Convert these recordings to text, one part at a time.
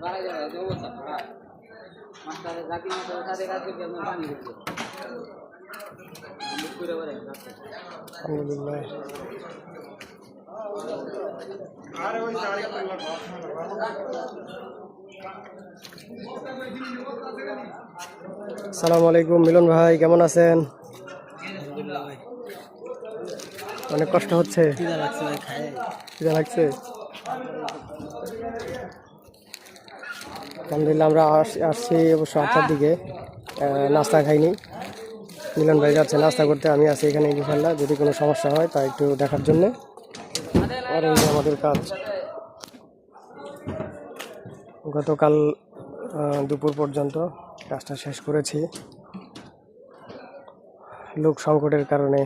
আলহামদুলিল্লাহ। আসসালামু আলাইকুম মিলন ভাই, কেমন আছেন? অনেক কষ্ট হচ্ছে, খিদা লাগছে। আলহামদুলিল্লাহ, আমরা আসছি অবশ্য 8টার দিকে, নাস্তা খাইনি। মিলন ভাই যাচ্ছে নাস্তা করতে, আমি আছি এখানে ইনশাল্লাহ। যদি কোনো সমস্যা হয় তা একটু দেখার জন্যে। আর এই যে আমাদের কাজ, গতকাল দুপুর পর্যন্ত কাজটা শেষ করেছি। লোক সংকটের কারণে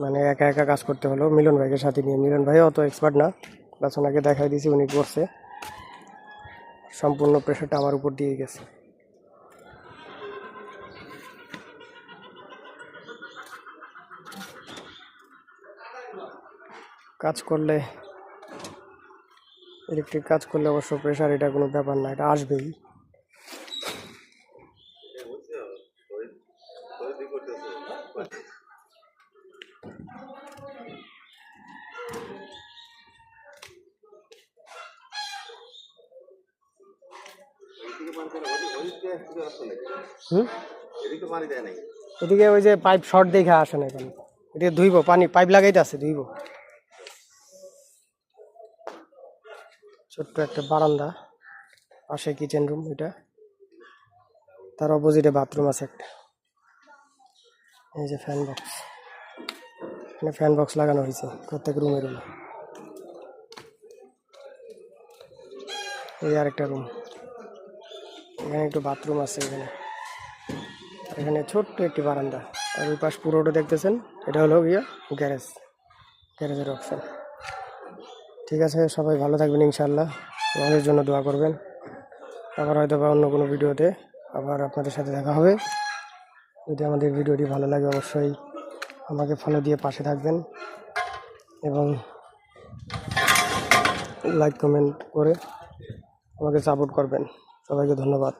মানে একা একা কাজ করতে হলো মিলন ভাইকে সাথে নিয়ে। মিলন ভাই অত এক্সপার্ট না, প্লাস ওনাকে দেখাই দিয়েছি, উনি করছে। সম্পূর্ণ প্রেশারটা আমার উপর দিয়ে গেছে। কাজ করলে, ইলেকট্রিক কাজ করলে অবশ্য প্রেশার এটা কোনো ব্যাপার না, এটা আসবেই। এদিকে ওই যে পাইপ শর্ট দেখে আসে না, এখানে এদিকে ধুইব, পানি পাইপ লাগাইতে আছে, ধুইব। ছোট্ট একটা বারান্দা, পাশে কিচেন রুম, এটা তার অপোজিটে বাথরুম আছে একটা। এই যে ফ্যান বক্স, এখানে ফ্যান বক্স লাগানো হয়েছে প্রত্যেক রুমে রুমে। এই আরেকটা রুম, এখানে একটু বাথরুম আছে এখানে। এখানে ছোট্ট একটি বারান্দা, আর ওই পাশ পুরোটা দেখতেছেন, এটা হলো গিয়া গ্যারেজ, গ্যারেজের অপশন। ঠিক আছে, সবাই ভালো থাকবেন ইনশাআল্লাহ, আমাদের জন্য দোয়া করবেন। আবার হয়তো বা অন্য কোনো ভিডিওতে আবার আপনাদের সাথে দেখা হবে। যদি আমাদের ভিডিওটি ভালো লাগে অবশ্যই আমাকে ফলো দিয়ে পাশে থাকবেন এবং লাইক কমেন্ট করে আমাকে সাপোর্ট করবেন। সবাইকে ধন্যবাদ।